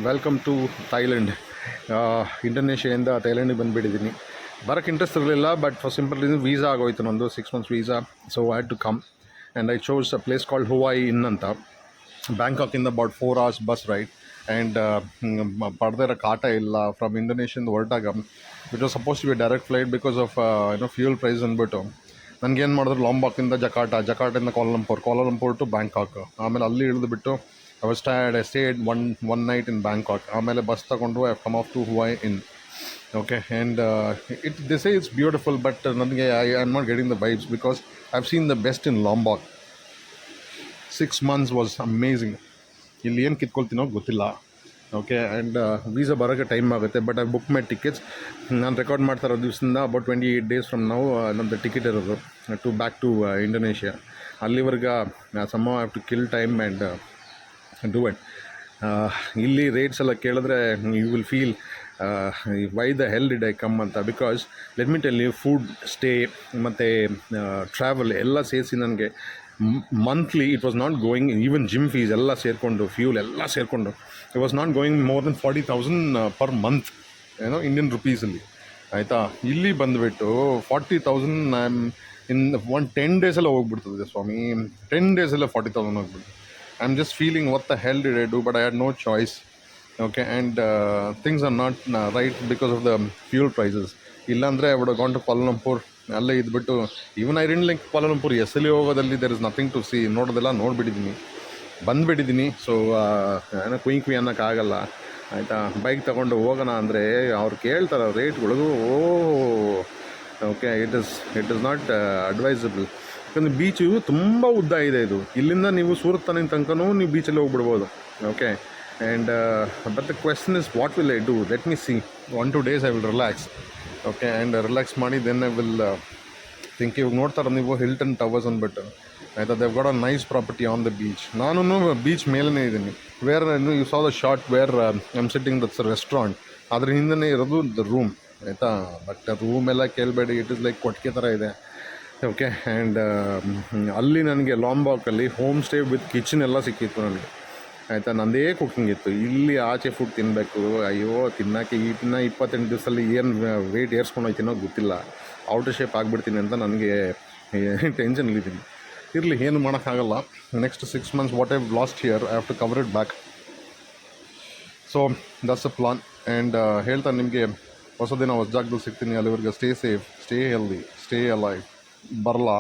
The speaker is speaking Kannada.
Welcome to Thailand. ಇಂಡೋನೇಷ್ಯಾದಿಂದ ಥೈಲ್ಯಾಂಡಿಗೆ ಬಂದುಬಿಟ್ಟಿದ್ದೀನಿ. ಬರೋಕ್ಕೆ ಇಂಟ್ರೆಸ್ಟ್ ಇರಲಿಲ್ಲ, but for simple reason visa ಆಗೋಯ್ತು ನಂದು 6 months visa. So I had to come and I chose a place called Hua Hin ಅಂತ. ಬ್ಯಾಂಕಾಕಿಂದ about 4 hours bus ride. And ಪಡೆದೇ ಇರೋ ಕಾಟ ಇಲ್ಲ. ಫ್ರಮ್ ಇಂಡೋನೇಷ್ಯಿಂದ ಹೊರಟಾಗ which was suppose to be direct flight because of fuel price ಅಂದ್ಬಿಟ್ಟು ನನಗೇನು ಮಾಡಿದ್ರು ಲಾಂಬಾಕಿಂದ ಜಕಾರ್ಟಿಂದ ಕೋಲಾಲಂಪುರ್ ಟು ಬ್ಯಾಂಕಾಕ್. ಆಮೇಲೆ ಅಲ್ಲಿ ಇಳಿದುಬಿಟ್ಟು I stayed one night in Bangkok. ಆಮೇಲೆ ಬಸ್ ತಗೊಂಡು I come off to Hua Hin. Okay, and they say it's beautiful, but ನನಗೆ I am not getting the vibes because I have seen the best in Lombok. 6 months was amazing. ಇಲ್ಲಿ ಏನು ಕಿತ್ಕೊಳ್ತೀನೋ ಗೊತ್ತಿಲ್ಲ. ಓಕೆ, ಆ್ಯಂಡ್ ವೀಸಾ ಬರೋಕ್ಕೆ ಟೈಮ್ ಆಗುತ್ತೆ, but I book my tickets. ನಾನು ರೆಕಾರ್ಡ್ ಮಾಡ್ತಾ ಇರೋ ದಿವಸದಿಂದ ಅಬೌಟ್ 28 days ಫ್ರಮ್ ನಾವು ನಮ್ಮದು ಟಿಕೆಟ್ ಇರೋದು ಟು ಬ್ಯಾಕ್ ಟು ಇಂಡೋನೇಷ್ಯಾ. ಅಲ್ಲಿವರೆಗೆ some have to kill time and do it. ಇಲ್ಲಿ ರೇಟ್ಸ್ ಎಲ್ಲ ಕೇಳಿದ್ರೆ you will feel why the hell did I come ಅಂತ. Because let me tell you, food, stay ಮತ್ತು ಟ್ರಾವೆಲ್ ಎಲ್ಲ ಸೇರಿಸಿ ನನಗೆ monthly it was not going, even gym fees ಎಲ್ಲ ಸೇರಿಕೊಂಡು, ಫ್ಯೂಲ್ ಎಲ್ಲ ಸೇರಿಕೊಂಡು it was not going more then 40,000 per month, Indian ರುಪೀಸಲ್ಲಿ. ಆಯಿತಾ, ಇಲ್ಲಿ ಬಂದುಬಿಟ್ಟು 40,000 ಇನ್ 10 days ಹೋಗ್ಬಿಡ್ತದೆ ಸ್ವಾಮಿ. 10 days 40,000 ಹೋಗ್ಬಿಡ್ತು. I am just feeling what the hell did I do, but I had no choice. Okay, and things are not right because of the fuel prices. ಇಲ್ಲಾಂದರೆ I would gone to Kuala Lumpur. ಅಲ್ಲೇ ಇದ್ಬಿಟ್ಟು even I didn't like Kuala Lumpur. ಎಲ್ಲಿ ಹೋಗೋದಲ್ಲಿ there is nothing to see. ನೋಡೋದೆಲ್ಲ ನೋಡಿಬಿಟ್ಟಿದ್ದೀನಿ, ಬಂದುಬಿಟ್ಟಿದ್ದೀನಿ. ಸೊ ಏನೋ ಕುಯ್ ಅನ್ನೋಕ್ಕಾಗಲ್ಲ. ಆಯಿತಾ, ಬೈಕ್ ತೊಗೊಂಡು ಹೋಗೋಣ ಅಂದರೆ ಅವ್ರು ಕೇಳ್ತಾರೆ ರೇಟ್ಗಳು. Okay, it is not advisable. ಯಾಕಂದರೆ ಬೀಚು ತುಂಬ ಉದ್ದ ಇದೆ. ಇದು ಇಲ್ಲಿಂದ ನೀವು ಸೂರತ್ ತನಕನೂ ನೀವು ಬೀಚಲ್ಲಿ ಹೋಗ್ಬಿಡ್ಬೋದು. Okay, and but the question is what will I do. Let me see 1-2 days I will relax. Okay, and relax ಮಾಡಿ ದೆನ್ ಐ ವಿಲ್ ಥಿಂಕ್. ಇವಾಗ ನೋಡ್ತಾರೆ ನೀವು ಹಿಲ್ಟನ್ ಟವರ್ಸ್ ಅಂದ್ಬಿಟ್ಟು. ಆಯಿತಾ, they've got a nice property on the beach. ನಾನು ಬೀಚ್ ಮೇಲೇ ಇದ್ದೀನಿ. Where you saw the short where I am sitting that's restaurant. ಅದ್ರ ಹಿಂದೆ ಇರೋದು ದ ರೂಮ್. ಆಯಿತಾ, ಬಟ್ ರೂಮ್ ಎಲ್ಲ ಕೇಳಬೇಡಿ, ಇಟ್ ಇಸ್ ಲೈಕ್ ಕೊಟ್ಟಿಗೆ ಥರ ಇದೆ. ಓಕೆ, ಆ್ಯಂಡ್ ಅಲ್ಲಿ ನನಗೆ ಲಾಂಬಾಕಲ್ಲಿ ಹೋಮ್ ಸ್ಟೇ ವಿತ್ ಕಿಚನ್ ಎಲ್ಲ ಸಿಕ್ಕಿತ್ತು ನನಗೆ. ಆಯಿತಾ, ನನ್ನದೇ ಕುಕಿಂಗ್ ಇತ್ತು. ಇಲ್ಲಿ ಆಚೆ ಫುಡ್ ತಿನ್ನಬೇಕು, ಅಯ್ಯೋ ತಿನ್ನೋಕ್ಕೆ ಇನ್ನು 28 ದಿವಸದಲ್ಲಿ ಏನು ವೆಯ್ಟ್ ಏರ್ಸ್ಕೊಂಡು ಹೋಗ್ತೀನೋ ಗೊತ್ತಿಲ್ಲ. ಔಟ್ ಶೇಪ್ ಆಗಿಬಿಡ್ತೀನಿ ಅಂತ ನನಗೆ ಟೆನ್ಷನ್ಲಿದ್ದೀನಿ. ಇರಲಿ, ಏನು ಮಾಡೋಕ್ಕಾಗಲ್ಲ. Next 6 months what I've lost here I have to cover it back. So that's a plan. And ಹೇಳ್ತಾನೆ ನಿಮಗೆ ಹೊಸ ದಿನ ಹೊಸ ಜಾಗದಲ್ಲಿ ಸಿಗ್ತೀನಿ. ಅಲ್ಲಿವರೆಗೆ stay safe, stay healthy, stay alive. ಬರಲಾ.